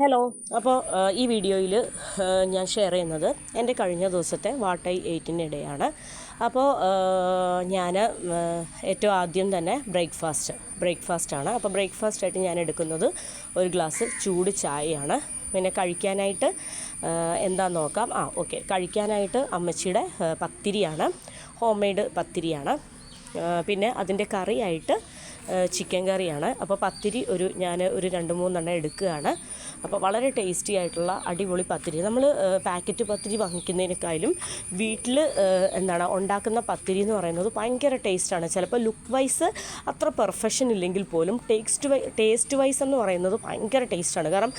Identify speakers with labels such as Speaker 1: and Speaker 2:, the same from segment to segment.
Speaker 1: Hello. അപ്പോൾ ഈ വീഡിയോയിൽ ഞാൻ ഷെയർ ചെയ്യുന്നത് എൻ്റെ കഴിഞ്ഞ ദിവസത്തെ വാട്ടൈ 8 ഇടയാണ്. അപ്പോൾ ഞാൻ ഏറ്റവും ആദ്യം തന്നെ ബ്രേക്ക്ഫാസ്റ്റാണ്. അപ്പോൾ ബ്രേക്ക്ഫാസ്റ്റായിട്ട് ഞാൻ എടുക്കുന്നത് ഒരു ഗ്ലാസ് ചൂട് ചായയാണ്. പിന്നെ കഴിക്കാനായിട്ട് എന്താണെന്ന് നോക്കാം. കഴിക്കാനായിട്ട് അമ്മച്ചിയുടെ പത്തിരിയാണ്, ഹോം മെയ്ഡ് പത്തിരിയാണ്. പിന്നെ അതിൻ്റെ കറിയായിട്ട് ചിക്കൻ കറിയാണ്. അപ്പോൾ പത്തിരി ഞാൻ ഒരു 2-3 എടുക്കുകയാണ്. അപ്പോൾ വളരെ ടേസ്റ്റി ആയിട്ടുള്ള അടിപൊളി പത്തിരി. നമ്മൾ പാക്കറ്റ് പത്തിരി വാങ്ങിക്കുന്നതിനേക്കാളും വീട്ടിൽ ഉണ്ടാക്കുന്ന പത്തിരി എന്ന് പറയുന്നത് ഭയങ്കര ടേസ്റ്റാണ്. ചിലപ്പോൾ ലുക്ക് വൈസ് അത്ര പെർഫെക്ഷൻ ഇല്ലെങ്കിൽ പോലും ടേസ്റ്റ് വൈസ് എന്ന് പറയുന്നത് ഭയങ്കര ടേസ്റ്റാണ്. കാരണം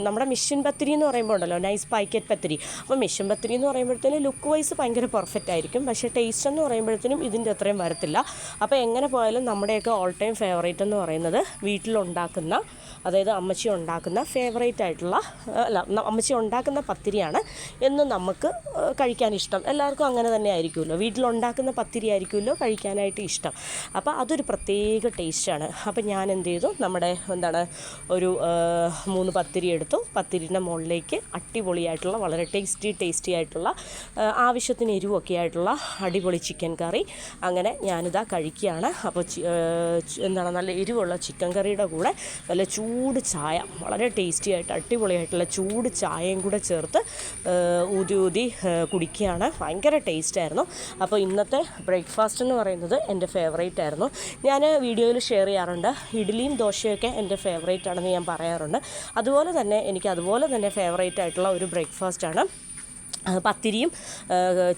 Speaker 1: നമ്മുടെ മിഷൻ പത്തിരി എന്ന് പറയുമ്പോൾ ഉണ്ടല്ലോ, നൈസ് പാക്കറ്റ് പത്തിരി. അപ്പോൾ മിഷൻ പത്തിരി എന്ന് പറയുമ്പോഴത്തേനും ലുക്ക് വൈസ് ഭയങ്കര പെർഫെക്റ്റ് ആയിരിക്കും, പക്ഷേ ടേസ്റ്റ് എന്ന് പറയുമ്പോഴത്തേനും ഇതിൻ്റെ അത്രയും വരത്തില്ല. അപ്പോൾ എങ്ങനെ പോയാലും നമ്മുടെയൊക്കെ ഓൾ ടൈം ഫേവറേറ്റ് എന്ന് പറയുന്നത് വീട്ടിലുണ്ടാക്കുന്ന, അതായത് അമ്മച്ചി ഉണ്ടാക്കുന്ന ഫേവറേറ്റ് ആയിട്ടുള്ള അമ്മച്ചി ഉണ്ടാക്കുന്ന പത്തിരിയാണ് എന്ന് നമുക്ക് കഴിക്കാൻ ഇഷ്ടം. എല്ലാവർക്കും അങ്ങനെ തന്നെ ആയിരിക്കുമല്ലോ, വീട്ടിലുണ്ടാക്കുന്ന പത്തിരി ആയിരിക്കുമല്ലോ കഴിക്കാനായിട്ട് ഇഷ്ടം. അപ്പോൾ അതൊരു പ്രത്യേക ടേസ്റ്റാണ്. അപ്പോൾ ഞാൻ എന്ത് ചെയ്തു, നമ്മുടെ ഒരു 3 പത്തിരി എടുത്തു. പത്തിരിൻ്റെ മുകളിലേക്ക് അടിപൊളിയായിട്ടുള്ള വളരെ ടേസ്റ്റി ആയിട്ടുള്ള ആവശ്യത്തിന് എരിവൊക്കെ ആയിട്ടുള്ള അടിപൊളി ചിക്കൻ കറി. അങ്ങനെ ഞാനിതാ കഴിക്കുകയാണ്. അപ്പോൾ നല്ല എരിവുള്ള ചിക്കൻ കറിയുടെ കൂടെ നല്ല ചൂട് ചായ, വളരെ ടേസ്റ്റി ആയിട്ട് അടിപൊളിയായിട്ടുള്ള ചൂട് ചായയും കൂടെ ചേർത്ത് ഊതി കുടിക്കുകയാണ്. ഭയങ്കര ടേസ്റ്റായിരുന്നു. അപ്പോൾ ഇന്നത്തെ ബ്രേക്ക്ഫാസ്റ്റ് എന്ന് പറയുന്നത് എൻ്റെ ഫേവറേറ്റ് ആയിരുന്നു. ഞാൻ വീഡിയോയിൽ ഷെയർ ചെയ്യാറുണ്ട്, ഇഡ്ഡലിയും ദോശയൊക്കെ എൻ്റെ ഫേവറേറ്റ് ആണെന്ന് ഞാൻ പറയാറുണ്ട്. അതുപോലെ തന്നെ ഫേവറേറ്റ് ആയിട്ടുള്ള ഒരു ബ്രേക്ക്ഫാസ്റ്റാണ് പത്തിരിയും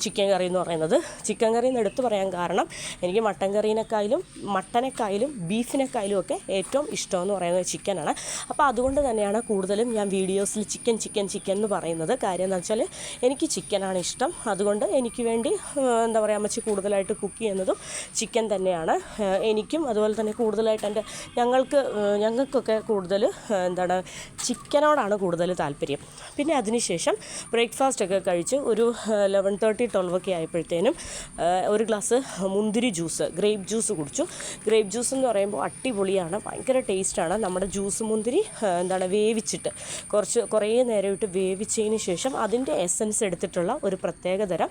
Speaker 1: ചിക്കൻ കറി എന്ന് പറയുന്നത്. ചിക്കൻ കറി എന്ന് എടുത്തു പറയാൻ കാരണം എനിക്ക് മട്ടനെക്കായാലും ബീഫിനെക്കായാലും ഒക്കെ ഏറ്റവും ഇഷ്ടമെന്ന് പറയുന്നത് ചിക്കനാണ്. അപ്പോൾ അതുകൊണ്ട് തന്നെയാണ് കൂടുതലും ഞാൻ വീഡിയോസിൽ ചിക്കൻ എന്ന് പറയുന്നത്. കാര്യം എന്ന് വെച്ചാൽ എനിക്ക് ചിക്കനാണ് ഇഷ്ടം. അതുകൊണ്ട് എനിക്ക് വേണ്ടി അമ്മച്ചി കൂടുതലായിട്ട് കുക്ക് ചെയ്യുന്നതും ചിക്കൻ തന്നെയാണ്. എനിക്കും അതുപോലെ തന്നെ കൂടുതലായിട്ട് ഞങ്ങൾക്കൊക്കെ കൂടുതൽ ചിക്കനോടാണ് കൂടുതൽ താല്പര്യം. പിന്നെ അതിനുശേഷം ബ്രേക്ക്ഫാസ്റ്റൊക്കെ കഴിച്ച് ഒരു 11:30-12 ഒക്കെ ആയപ്പോഴത്തേനും ഒരു ഗ്ലാസ് ഗ്രേപ്പ് ജ്യൂസ് കുടിച്ചു. ഗ്രേപ്പ് ജ്യൂസ് എന്ന് പറയുമ്പോൾ അടിപൊളിയാണ്, ഭയങ്കര ടേസ്റ്റാണ്. നമ്മുടെ ജ്യൂസ് മുന്തിരി വേവിച്ചിട്ട് കുറേ നേരം ഇട്ട് വേവിച്ചതിന് ശേഷം അതിൻ്റെ എസൻസ് എടുത്തിട്ടുള്ള ഒരു പ്രത്യേകതരം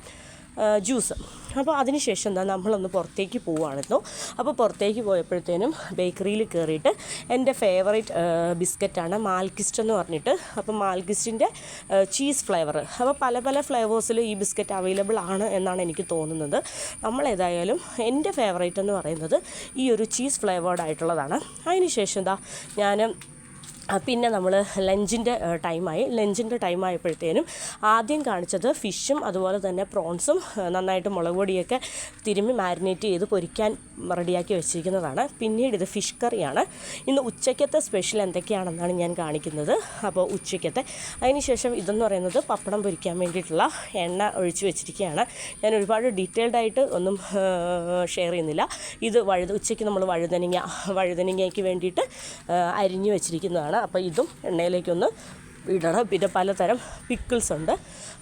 Speaker 1: ജ്യൂസ്. അപ്പോൾ അതിനുശേഷം നമ്മളൊന്ന് പുറത്തേക്ക് പോവുകയായിരുന്നു. അപ്പോൾ പുറത്തേക്ക് പോയപ്പോഴത്തേനും ബേക്കറിയിൽ കയറിയിട്ട് എൻ്റെ ഫേവറേറ്റ് ബിസ്ക്കറ്റാണ് മാൽക്കിസ്റ്റ് എന്ന് പറഞ്ഞിട്ട്. അപ്പോൾ മാൽക്കിസ്റ്റിൻ്റെ ചീസ് ഫ്ലേവർ. അപ്പോൾ പല ഫ്ലേവേഴ്സിൽ ഈ ബിസ്ക്കറ്റ് അവൈലബിൾ ആണ് എന്നാണ് എനിക്ക് തോന്നുന്നത്. നമ്മളേതായാലും എൻ്റെ ഫേവറേറ്റ് എന്ന് പറയുന്നത് ഈ ഒരു ചീസ് ഫ്ലേവേർഡ് ആയിട്ടുള്ളതാണ്. അതിനുശേഷം പിന്നെ നമ്മൾ ലഞ്ചിൻ്റെ ടൈമായപ്പോഴത്തേനും ആദ്യം കാണിച്ചത് ഫിഷും അതുപോലെ തന്നെ പ്രോൺസും നന്നായിട്ട് മുളക് പൊടിയൊക്കെ തിരുമ്മി മാരിനേറ്റ് ചെയ്ത് പൊരിക്കാൻ റെഡിയാക്കി വെച്ചിരിക്കുന്നതാണ്. പിന്നീട് ഇത് ഫിഷ് കറിയാണ്. ഇന്ന് ഉച്ചയ്ക്കത്തെ സ്പെഷ്യൽ എന്തൊക്കെയാണെന്നാണ് ഞാൻ കാണിക്കുന്നത്. അപ്പോൾ ഉച്ചയ്ക്കത്തെ അതിനുശേഷം ഇതെന്ന് പറയുന്നത് പപ്പടം പൊരിക്കാൻ വേണ്ടിയിട്ടുള്ള എണ്ണ ഒഴിച്ച് വെച്ചിരിക്കുകയാണ്. ഞാൻ ഒരുപാട് ഡീറ്റെയിൽഡ് ആയിട്ട് ഒന്നും ഷെയർ ചെയ്യുന്നില്ല. ഇത് ഉച്ചയ്ക്ക് നമ്മൾ വഴുതനങ്ങയ്ക്ക് വേണ്ടിയിട്ട് അരിഞ്ഞു വെച്ചിരിക്കുന്നതാണ്. അപ്പോൾ ഇതും എണ്ണയിലേക്കൊന്ന് ഇടണം. പിന്നെ പലതരം പിക്കിൾസ് ഉണ്ട്.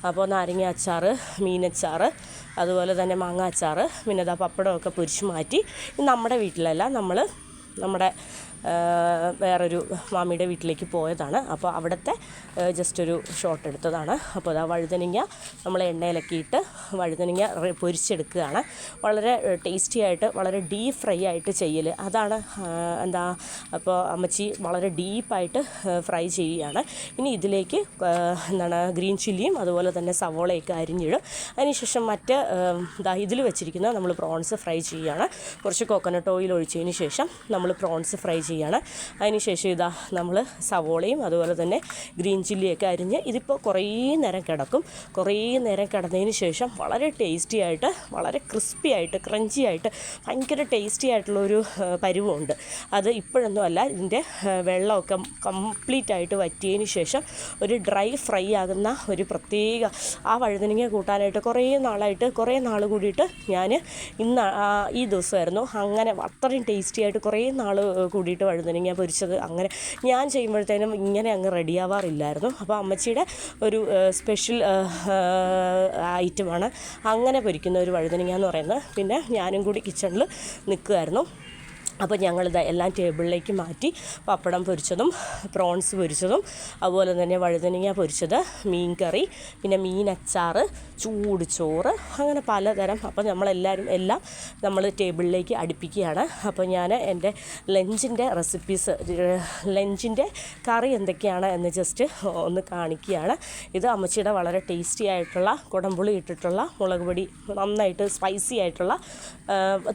Speaker 1: അപ്പോൾ നാരങ്ങ അച്ചാർ, മീനച്ചാർ, അതുപോലെ തന്നെ മാങ്ങ അച്ചാർ, പിന്നെ പപ്പടമൊക്കെ പൊരിച്ച് മാറ്റി. നമ്മുടെ വീട്ടിലല്ല, നമ്മുടെ വേറൊരു മാമിയുടെ വീട്ടിലേക്ക് പോയതാണ്. അപ്പോൾ അവിടുത്തെ ജസ്റ്റ് ഒരു ഷോട്ട് എടുത്തതാണ്. അപ്പോൾ വഴുതനങ്ങ നമ്മൾ എണ്ണയിലൊക്കെ ഇട്ട് വഴുതനങ്ങ പൊരിച്ചെടുക്കുകയാണ്. വളരെ ടേസ്റ്റി ആയിട്ട്, വളരെ ഡീപ്പ് ഫ്രൈ ആയിട്ട് ചെയ്യൽ അതാണ്. അപ്പോൾ അമ്മച്ചി വളരെ ഡീപ്പായിട്ട് ഫ്രൈ ചെയ്യുകയാണ്. ഇനി ഇതിലേക്ക് ഗ്രീൻ ചില്ലിയും അതുപോലെ തന്നെ സവോളയൊക്കെ അരിഞ്ഞിടും. അതിനുശേഷം ഇതിൽ വെച്ചിരിക്കുന്ന നമ്മൾ പ്രോൺസ് ഫ്രൈ ചെയ്യുകയാണ്. കുറച്ച് കോക്കനട്ട് ഓയിൽ ഒഴിച്ചതിന് ശേഷം നമ്മൾ പ്രോൺസ് ഫ്രൈ ചെയ്യാണ്. അതിനുശേഷം നമ്മൾ സവോളയും അതുപോലെ തന്നെ ഗ്രീൻ ചില്ലിയൊക്കെ അരിഞ്ഞ് ഇതിപ്പോൾ കുറേ നേരം കിടന്നതിന് ശേഷം വളരെ ടേസ്റ്റി ആയിട്ട്, വളരെ ക്രിസ്പി ആയിട്ട്, ക്രഞ്ചി ആയിട്ട്, ഭയങ്കര ടേസ്റ്റി ആയിട്ടുള്ളൊരു പരുവമുണ്ട്. അത് ഇപ്പോഴൊന്നും അല്ല, ഇതിൻ്റെ വെള്ളമൊക്കെ കംപ്ലീറ്റ് ആയിട്ട് വറ്റിയതിന് ശേഷം ഒരു ഡ്രൈ ഫ്രൈ ആകുന്ന ഒരു പ്രത്യേക ആ വഴുതനങ്ങ കൂട്ടാനായിട്ട് കുറേ നാൾ കൂടിയിട്ട് ഞാൻ ഈ ദിവസമായിരുന്നു അങ്ങനെ അത്രയും ടേസ്റ്റി ആയിട്ട് കുറേ നാൾ കൂടിയിട്ട് വഴുതനങ്ങ പൊരിച്ചത് അങ്ങനെ ഞാൻ ചെയ്യുമ്പോഴത്തേനും ഇങ്ങനെ അങ്ങ് റെഡിയാവാറില്ലായിരുന്നു. അപ്പോൾ അമ്മച്ചിയുടെ ഒരു സ്പെഷ്യൽ ഐറ്റമാണ് അങ്ങനെ പൊരിക്കുന്ന ഒരു വഴുതനങ്ങ എന്ന് പറയുന്നത്. പിന്നെ ഞാനും കൂടി കിച്ചണിൽ നിൽക്കുമായിരുന്നു. അപ്പോൾ ഞങ്ങളിത് എല്ലാം ടേബിളിലേക്ക് മാറ്റി പപ്പടം പൊരിച്ചതും പ്രോൺസ് പൊരിച്ചതും അതുപോലെ തന്നെ വഴുതനങ്ങ പൊരിച്ചത്, മീൻ കറി, പിന്നെ മീൻ അച്ചാർ, ചൂട് ചോറ്, അങ്ങനെ പലതരം. അപ്പോൾ നമ്മളെല്ലാവരും എല്ലാം നമ്മൾ ടേബിളിലേക്ക് അടുപ്പിക്കുകയാണ്. അപ്പോൾ ഞാൻ എൻ്റെ ലഞ്ചിൻ്റെ റെസിപ്പീസ്, ലഞ്ചിൻ്റെ കറി എന്തൊക്കെയാണ് എന്ന് ജസ്റ്റ് ഒന്ന് കാണിക്കുകയാണ്. ഇത് അമ്മച്ചിയുടെ വളരെ ടേസ്റ്റി ആയിട്ടുള്ള കുടംപുളി ഇട്ടിട്ടുള്ള മുളക് പൊടി നന്നായിട്ട് സ്പൈസി ആയിട്ടുള്ള,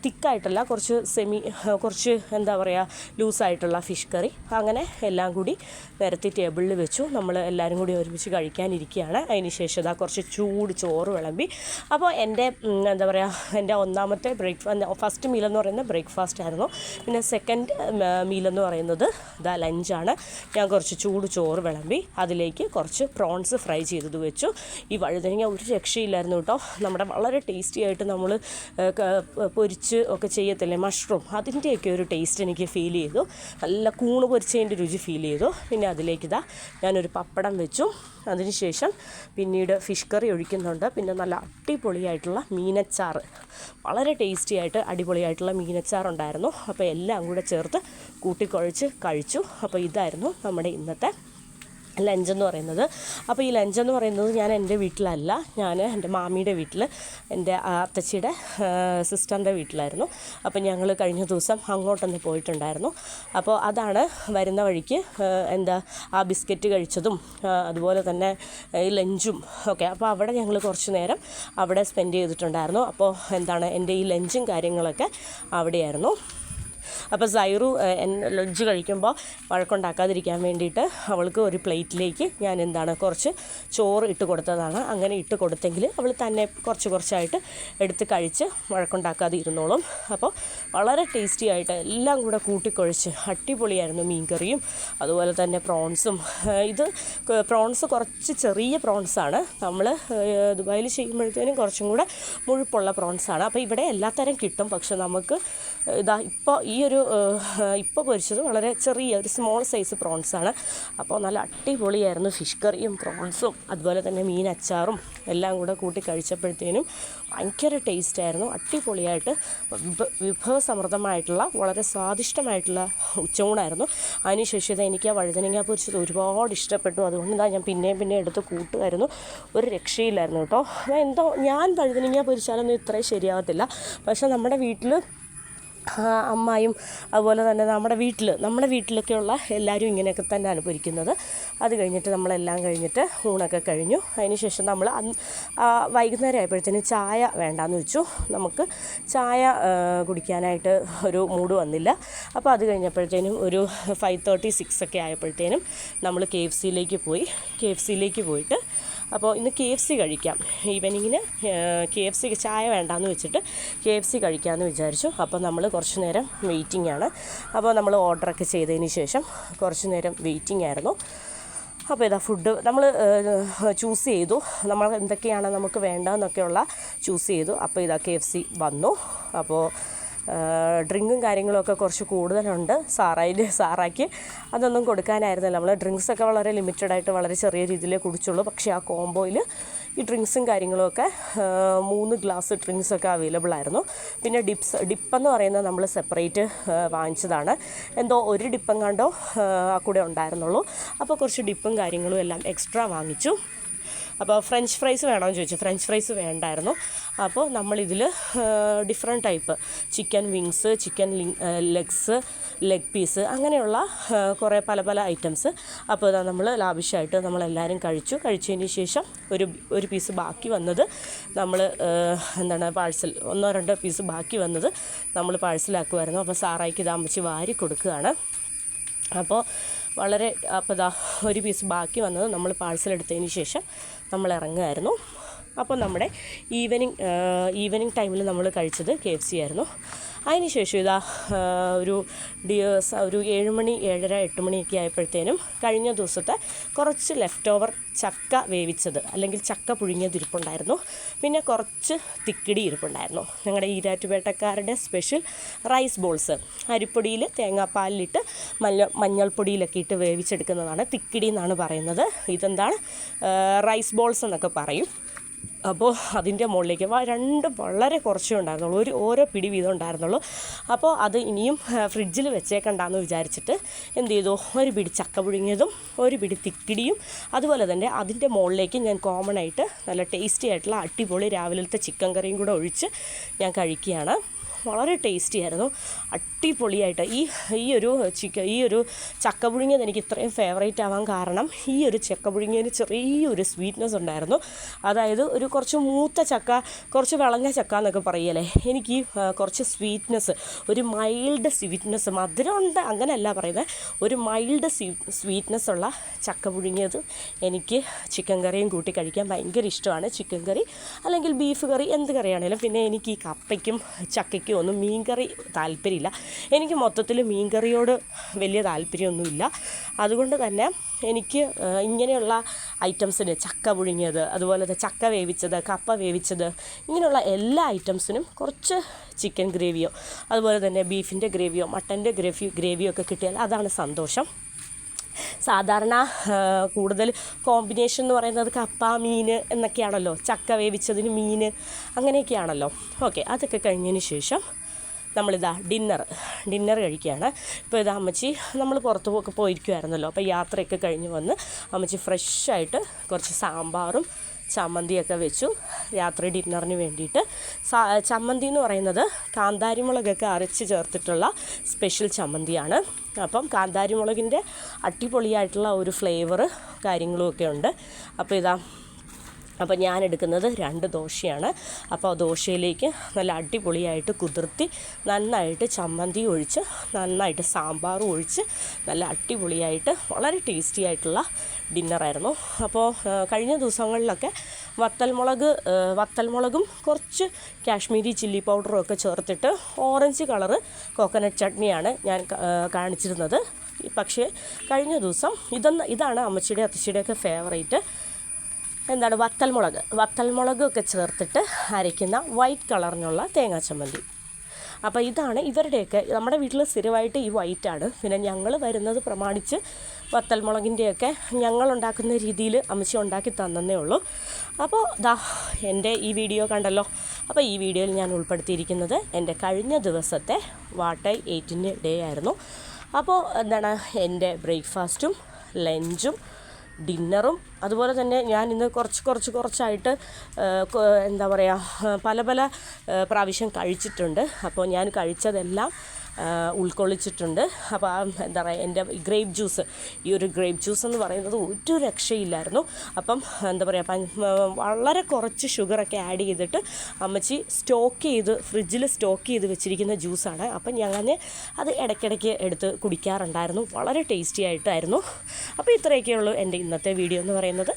Speaker 1: തിക്കായിട്ടല്ല, കുറച്ച് എന്താ പറയുക ലൂസായിട്ടുള്ള ഫിഷ് കറി, അങ്ങനെ എല്ലാം കൂടി നിരത്തി ടേബിളിൽ വെച്ചു. നമ്മൾ എല്ലാവരും കൂടി ഒരുമിച്ച് കഴിക്കാനിരിക്കുകയാണ്. അതിന് ശേഷം ഇതാ കുറച്ച് ചൂട് ചോറ് വിളമ്പി. അപ്പോൾ എൻ്റെ എന്താ പറയുക, എൻ്റെ ഒന്നാമത്തെ ഫസ്റ്റ് മീലെന്ന് പറയുന്നത് ബ്രേക്ക്ഫാസ്റ്റ് ആയിരുന്നു. പിന്നെ സെക്കൻഡ് മീലെന്ന് പറയുന്നത് ഇതാ ലഞ്ചാണ്. ഞാൻ കുറച്ച് ചൂട് ചോറ് വിളമ്പി, അതിലേക്ക് കുറച്ച് പ്രോൺസ് ഫ്രൈ ചെയ്തത് വെച്ചു. ഈ വഴുതനങ്ങ ഒരു രക്ഷയില്ലായിരുന്നു കേട്ടോ. നമ്മുടെ വളരെ ടേസ്റ്റി ആയിട്ട് നമ്മൾ പൊരിച്ച് ഒക്കെ ചെയ്യത്തില്ലേ മഷ്റൂം, അതിൻ്റെയൊക്കെ ഒരു ടേസ്റ്റ് എനിക്ക് ഫീൽ ചെയ്തു. നല്ല കൂണ് പൊരിച്ചതിൻ്റെ രുചി ഫീൽ ചെയ്തു. പിന്നെ അതിലേക്ക് ഞാനൊരു പപ്പടം വെച്ചു. അതിനുശേഷം പിന്നീട് ഫിഷ് കറി ഒഴിക്കുന്നുണ്ട്. പിന്നെ നല്ല അടിപൊളിയായിട്ടുള്ള മീനച്ചാറ്, വളരെ ടേസ്റ്റി ആയിട്ട് അടിപൊളിയായിട്ടുള്ള മീനച്ചാറുണ്ടായിരുന്നു. അപ്പോൾ എല്ലാം കൂടെ ചേർത്ത് കൂട്ടിക്കുഴച്ച് കഴിച്ചു. അപ്പോൾ ഇതായിരുന്നു നമ്മുടെ ഇന്നത്തെ ലഞ്ചെന്ന് പറയുന്നത്. അപ്പോൾ ഈ ലഞ്ചെന്ന് പറയുന്നത് ഞാൻ എൻ്റെ വീട്ടിലല്ല, ഞാൻ എൻ്റെ മാമിയുടെ വീട്ടിൽ, എൻ്റെ അത്തച്ചിയുടെ സിസ്റ്ററിൻ്റെ വീട്ടിലായിരുന്നു. അപ്പോൾ ഞങ്ങൾ കഴിഞ്ഞ ദിവസം അങ്ങോട്ടൊന്ന് പോയിട്ടുണ്ടായിരുന്നു. അപ്പോൾ അതാണ് വരുന്ന വഴിക്ക് ആ ബിസ്ക്കറ്റ് കഴിച്ചതും അതുപോലെ തന്നെ ഈ ലഞ്ചും ഒക്കെ. അപ്പോൾ അവിടെ ഞങ്ങൾ കുറച്ച് നേരം അവിടെ സ്പെൻഡ് ചെയ്തിട്ടുണ്ടായിരുന്നു. അപ്പോൾ എൻ്റെ ഈ ലഞ്ചും കാര്യങ്ങളൊക്കെ അവിടെയായിരുന്നു. അപ്പോൾ സൈറു ലഞ്ച് കഴിക്കുമ്പോൾ വഴക്കുണ്ടാക്കാതിരിക്കാൻ വേണ്ടിയിട്ട് അവൾക്ക് ഒരു പ്ലേറ്റിലേക്ക് ഞാൻ കുറച്ച് ചോറ് ഇട്ട് കൊടുത്തതാണ്. അങ്ങനെ ഇട്ട് കൊടുത്തെങ്കിൽ അവൾ തന്നെ കുറച്ചായിട്ട് എടുത്ത് കഴിച്ച് വഴക്കുണ്ടാക്കാതെ ഇരുന്നോളും. അപ്പോൾ വളരെ ടേസ്റ്റി ആയിട്ട് എല്ലാം കൂടെ കൂട്ടിക്കൊഴിച്ച് അടിപൊളിയായിരുന്നു. മീൻ കറിയും അതുപോലെ തന്നെ പ്രോൺസും. ഇത് പ്രോൺസ് കുറച്ച് ചെറിയ പ്രോൺസാണ്. നമ്മൾ ദുബായിൽ ചെയ്യുമ്പോഴത്തേനും കുറച്ചും കൂടെ മുഴുപ്പുള്ള പ്രോൺസാണ്. അപ്പോൾ ഇവിടെ എല്ലാത്തരം കിട്ടും. പക്ഷെ നമുക്ക് ഇപ്പോൾ പൊരിച്ചത് വളരെ ചെറിയ ഒരു സ്മോൾ സൈസ് പ്രോൺസാണ്. അപ്പോൾ നല്ല അടിപൊളിയായിരുന്നു ഫിഷ് കറിയും പ്രോൺസും അതുപോലെ തന്നെ മീൻ അച്ചാറും എല്ലാം കൂടെ കൂട്ടി കഴിച്ചപ്പോഴത്തേനും ഭയങ്കര ടേസ്റ്റായിരുന്നു. അടിപൊളിയായിട്ട് വിഭവസമൃദ്ധമായിട്ടുള്ള വളരെ സ്വാദിഷ്ടമായിട്ടുള്ള ഉച്ചയൂണായിരുന്നു. അതിനുശേഷം എനിക്ക് ആ വഴുതനങ്ങ പൊരിച്ചത് ഒരുപാട് ഇഷ്ടപ്പെട്ടു. അതുകൊണ്ട് ഞാൻ പിന്നെ എടുത്ത് കൂട്ടുമായിരുന്നു. ഒരു രക്ഷയില്ലായിരുന്നു കേട്ടോ. ഞാൻ വഴുതനങ്ങ പൊരിച്ചാലൊന്നും ഇത്രയും ശരിയാകത്തില്ല. പക്ഷേ നമ്മുടെ വീട്ടിൽ അമ്മായും അതുപോലെ തന്നെ നമ്മുടെ വീട്ടിലൊക്കെയുള്ള എല്ലാവരും ഇങ്ങനെയൊക്കെ തന്നെയാണ് പൊരിക്കുന്നത്. അത് കഴിഞ്ഞിട്ട് നമ്മളെല്ലാം കഴിഞ്ഞിട്ട് ഊണൊക്കെ കഴിഞ്ഞു. അതിന് ശേഷം നമ്മൾ വൈകുന്നേരം ആയപ്പോഴത്തേനും ചായ വേണ്ടാന്ന് വെച്ചു. നമുക്ക് ചായ കുടിക്കാനായിട്ട് ഒരു മൂഡ് വന്നില്ല. അപ്പോൾ അത് കഴിഞ്ഞപ്പോഴത്തേനും ഒരു 5:36 ഒക്കെ ആയപ്പോഴത്തേനും നമ്മൾ KFCയിലേക്ക് പോയിട്ട് അപ്പോൾ ഇന്ന് KFC കഴിക്കാം, ഈവനിങ്ങിന് KFC ചായ വേണ്ടാന്ന് വെച്ചിട്ട് KFC കഴിക്കാമെന്ന് വിചാരിച്ചു. അപ്പോൾ നമ്മൾ കുറച്ച് നേരം വെയിറ്റിംഗ് ആണ്. അപ്പോൾ നമ്മൾ ഓർഡറൊക്കെ ചെയ്തതിന് ശേഷം കുറച്ച് നേരം വെയിറ്റിംഗ് ആയിരുന്നു. അപ്പോൾ ഇതാ ഫുഡ് നമ്മൾ ചൂസ് ചെയ്തു, നമ്മൾ എന്തൊക്കെയാണ് നമുക്ക് വേണ്ടതെന്നൊക്കെയുള്ള ചൂസ് ചെയ്തു. അപ്പോൾ ഇതാ KFC വന്നു. അപ്പോൾ ഡ്രിങ്കും കാര്യങ്ങളൊക്കെ കുറച്ച് കൂടുതലുണ്ട്. സാറായ്ക്ക് അതൊന്നും കൊടുക്കാനായിരുന്നില്ല. നമ്മൾ ഡ്രിങ്ക്സൊക്കെ വളരെ ലിമിറ്റഡായിട്ട് വളരെ ചെറിയ രീതിയിലേ കുടിച്ചുള്ളൂ. പക്ഷേ ആ കോംബോയിൽ ഈ ഡ്രിങ്ക്സും കാര്യങ്ങളുമൊക്കെ 3 ഗ്ലാസ് ഡ്രിങ്ക്സൊക്കെ അവൈലബിൾ ആയിരുന്നു. പിന്നെ ഡിപ്പെന്ന് പറയുന്നത് നമ്മൾ സെപ്പറേറ്റ് വാങ്ങിച്ചതാണ്. ഒരു ഡിപ്പെങ്ങാണ്ടോ കൂടെ ഉണ്ടായിരുന്നുള്ളൂ. അപ്പോൾ കുറച്ച് ഡിപ്പും കാര്യങ്ങളും എല്ലാം എക്സ്ട്രാ വാങ്ങിച്ചു. അപ്പോൾ ഫ്രഞ്ച് ഫ്രൈസ് വേണമെന്ന് ചോദിച്ചു. ഫ്രഞ്ച് ഫ്രൈസ് വേണ്ടായിരുന്നു. അപ്പോൾ നമ്മളിതിൽ different type chicken wings, chicken leg piece, അങ്ങനെയുള്ള കുറേ പല ഐറ്റംസ്. അപ്പോൾ ഇതാ നമ്മൾ ലാവിഷായിട്ട് നമ്മളെല്ലാവരും കഴിച്ചതിന് ശേഷം ഒരു പീസ് ബാക്കി വന്നത് നമ്മൾ പാഴ്സൽ 1-2 പീസ് ബാക്കി വന്നത് നമ്മൾ പാഴ്സലാക്കുമായിരുന്നു. അപ്പോൾ സാറായിക്ക് അമ്മച്ചി വാരി കൊടുക്കുകയാണ്. അപ്പോൾ ഒരു പീസ് ബാക്കി വന്നത് നമ്മൾ പാഴ്സൽ എടുത്തതിന് ശേഷം നമ്മൾ ഇറങ്ങുമായിരുന്നു. അപ്പോൾ നമ്മുടെ ഈവനിങ് ടൈമിൽ നമ്മൾ കഴിച്ചത് KFC ആയിരുന്നു. അതിന് ശേഷം ഒരു 7 മണി 7:30 8 മണിയൊക്കെ ആയപ്പോഴത്തേനും കഴിഞ്ഞ ദിവസത്തെ കുറച്ച് ലെഫ്റ്റ് ഓവർ ചക്ക വേവിച്ചത് അല്ലെങ്കിൽ ചക്ക പുഴുങ്ങിയത് ഇരിപ്പുണ്ടായിരുന്നു. പിന്നെ കുറച്ച് തിക്കിടി ഇരിപ്പുണ്ടായിരുന്നു. ഞങ്ങളുടെ ഈരാറ്റുപേട്ടക്കാരുടെ സ്പെഷ്യൽ റൈസ് ബോൾസ്, അരിപ്പൊടിയിൽ തേങ്ങാപ്പാലിലിട്ട് മഞ്ഞൾപ്പൊടിയിലൊക്കെ ഇട്ട് വേവിച്ചെടുക്കുന്നതാണ് തിക്കിടി എന്നാണ് പറയുന്നത്. ഇതെന്താണ് റൈസ് ബോൾസ് എന്നൊക്കെ പറയും. അപ്പോൾ അതിൻ്റെ മുകളിലേക്ക് രണ്ടും വളരെ കുറച്ചേ ഉണ്ടായിരുന്നുള്ളൂ, ഓരോ പിടി വീതം ഉണ്ടായിരുന്നുള്ളൂ. അപ്പോൾ അത് ഇനിയും ഫ്രിഡ്ജിൽ വെച്ചേക്കണ്ടെന്ന് വിചാരിച്ചിട്ട് എന്ത് ചെയ്തു, ഒരു പിടി ചക്ക പുഴുങ്ങിയതും ഒരു പിടി തിക്കിടിയും അതുപോലെ തന്നെ അതിൻ്റെ മുകളിലേക്ക് ഞാൻ കോമൺ ആയിട്ട് നല്ല ടേസ്റ്റി ആയിട്ടുള്ള അടിപൊളി രാവിലത്തെ ചിക്കൻ കറിയും കൂടെ ഒഴിച്ച് ഞാൻ കഴിക്കുകയാണ്. വളരെ ടേസ്റ്റി ആയിരുന്നു, അടിപൊളിയായിട്ട്. ഈ ഒരു ചക്ക പുഴുങ്ങിയത് എനിക്ക് ഇത്രയും ഫേവറേറ്റ് ആവാൻ കാരണം ഈ ഒരു ചക്ക പുഴുങ്ങിയതിന് ചെറിയൊരു സ്വീറ്റ്നെസ് ഉണ്ടായിരുന്നു. അതായത് ഒരു കുറച്ച് മൂത്ത ചക്ക, കുറച്ച് വിളഞ്ഞ ചക്ക എന്നൊക്കെ പറയല്ലേ, എനിക്ക് കുറച്ച് സ്വീറ്റ്നെസ്, ഒരു മൈൽഡ് സ്വീറ്റ്നെസ്, മധുരമുണ്ട് അങ്ങനെയല്ല പറയുന്നത്, ഒരു മൈൽഡ് സ്വീറ്റ്നെസ് ഉള്ള ചക്ക പുഴുങ്ങിയത് എനിക്ക് ചിക്കൻ കറിയും കൂട്ടി കഴിക്കാൻ ഭയങ്കര ഇഷ്ടമാണ്. ചിക്കൻ കറി അല്ലെങ്കിൽ ബീഫ് കറി, എന്ത് കറിയാണെങ്കിലും. പിന്നെ എനിക്ക് ഈ കപ്പയ്ക്കും ചക്കയ്ക്കും ഒന്നും മീൻ കറി താല്പര്യമില്ല. എനിക്ക് മൊത്തത്തിൽ മീൻ കറിയോട് വലിയ താല്പര്യമൊന്നുമില്ല. അതുകൊണ്ട് തന്നെ എനിക്ക് ഇങ്ങനെയുള്ള ഐറ്റംസിന്, ചക്ക പുഴുങ്ങിയത്, അതുപോലെ ചക്ക വേവിച്ചത്, കപ്പ വേവിച്ചത്, ഇങ്ങനെയുള്ള എല്ലാ ഐറ്റംസിനും കുറച്ച് ചിക്കൻ ഗ്രേവിയോ അതുപോലെ തന്നെ ബീഫിൻ്റെ ഗ്രേവിയോ മട്ടൻ്റെ ഗ്രേവിയോ ഒക്കെ കിട്ടിയാൽ അതാണ് സന്തോഷം. സാധാരണ കൂടുതൽ കോമ്പിനേഷൻ എന്ന് പറയുന്നത് കപ്പ, മീൻ എന്നൊക്കെയാണല്ലോ, ചക്ക വേവിച്ചതിന് മീൻ, അങ്ങനെയൊക്കെയാണല്ലോ. ഓക്കെ, അതൊക്കെ കഴിഞ്ഞതിന് ശേഷം നമ്മളിതാ ഡിന്നർ കഴിക്കുകയാണ്. ഇപ്പോൾ ഇതാ അമ്മച്ചി, നമ്മൾ പുറത്ത് പോയിരിക്കുമായിരുന്നല്ലോ, അപ്പോൾ യാത്രയൊക്കെ കഴിഞ്ഞ് വന്ന് അമ്മച്ചി ഫ്രഷായിട്ട് കുറച്ച് സാമ്പാറും ചമ്മന്തിയൊക്കെ വെച്ചു രാത്രി ഡിന്നറിന് വേണ്ടിയിട്ട്. ചമ്മന്തി എന്ന് പറയുന്നത് കാന്താരിമുളകൊക്കെ അരച്ച് ചേർത്തിട്ടുള്ള സ്പെഷ്യൽ ചമ്മന്തിയാണ്. അപ്പം കാന്താരിമുളകിൻ്റെ അടിപൊളിയായിട്ടുള്ള ഒരു ഫ്ലേവറ് കാര്യങ്ങളുമൊക്കെ ഉണ്ട്. അപ്പോൾ ഞാൻ എടുക്കുന്നത് 2 ദോശയാണ്. അപ്പോൾ ദോശയിലേക്ക് നല്ല അടിപൊളിയായിട്ട് കുതിർത്തി നന്നായിട്ട് ചമ്മന്തി ഒഴിച്ച് നന്നായിട്ട് സാമ്പാറും ഒഴിച്ച് നല്ല അടിപൊളിയായിട്ട് വളരെ ടേസ്റ്റി ആയിട്ടുള്ള ഡിന്നറായിരുന്നു. അപ്പോൾ കഴിഞ്ഞ ദിവസങ്ങളിലൊക്കെ വത്തൽമുളകും കുറച്ച് കാശ്മീരി ചില്ലി പൗഡറും ഒക്കെ ചേർത്തിട്ട് ഓറഞ്ച് കളറ് കോക്കനട്ട് ചട്നിയാണ് ഞാൻ കാണിച്ചിരുന്നത്. പക്ഷേ കഴിഞ്ഞ ദിവസം ഇതാണ് അമ്മച്ചിയുടെ അത്തച്ചിയുടെയൊക്കെ ഫേവറേറ്റ്. എന്താണ്, വത്തൽമുളകൊക്കെ ചേർത്തിട്ട് അരയ്ക്കുന്ന വൈറ്റ് കളറിനുള്ള തേങ്ങാ ചമ്മന്തി. അപ്പോൾ ഇതാണ് ഇവരുടെയൊക്കെ, നമ്മുടെ വീട്ടിൽ സ്ഥിരമായിട്ട് ഈ വൈറ്റാണ്. പിന്നെ ഞങ്ങൾ വരുന്നത് പ്രമാണിച്ച് വത്തൽമുളകിൻ്റെയൊക്കെ ഞങ്ങളുണ്ടാക്കുന്ന രീതിയിൽ അമ്മച്ചി ഉണ്ടാക്കി തന്നേ ഉള്ളൂ. അപ്പോൾ എൻ്റെ ഈ വീഡിയോ കണ്ടല്ലോ. അപ്പോൾ ഈ വീഡിയോയിൽ ഞാൻ ഉൾപ്പെടുത്തിയിരിക്കുന്നത് എൻ്റെ കഴിഞ്ഞ ദിവസത്തെ വാട്ടൈ 8th ഡേ ആയിരുന്നു. അപ്പോൾ എന്താണ്, എൻ്റെ ബ്രേക്ക്ഫാസ്റ്റും ലഞ്ചും ഡിന്നറും അതുപോലെ തന്നെ ഞാൻ ഇന്ന് കുറച്ചായിട്ട് എന്താ പറയുക, പല പ്രാവശ്യം കഴിച്ചിട്ടുണ്ട്. അപ്പോൾ ഞാൻ കഴിച്ചതെല്ലാം ഉൾക്കൊള്ളിച്ചിട്ടുണ്ട്. അപ്പോൾ എന്താ പറയുക, എൻ്റെ ഈ ഒരു ഗ്രേപ്പ് ജ്യൂസ് എന്ന് പറയുന്നത് ഒരു രക്ഷയില്ലായിരുന്നു. അപ്പം എന്താ പറയുക, വളരെ കുറച്ച് ഷുഗറൊക്കെ ആഡ് ചെയ്തിട്ട് അമ്മച്ചി ഫ്രിഡ്ജിൽ സ്റ്റോക്ക് ചെയ്ത് വെച്ചിരിക്കുന്ന ജ്യൂസാണ്. അപ്പം ഞാൻ അത് ഇടയ്ക്കിടയ്ക്ക് എടുത്ത് കുടിക്കാറുണ്ടായിരുന്നു. വളരെ ടേസ്റ്റി ആയിട്ടായിരുന്നു. അപ്പോൾ ഇത്രയൊക്കെയുള്ളൂ എൻ്റെ ഇന്നത്തെ വീഡിയോ എന്ന് പറയുന്നത്.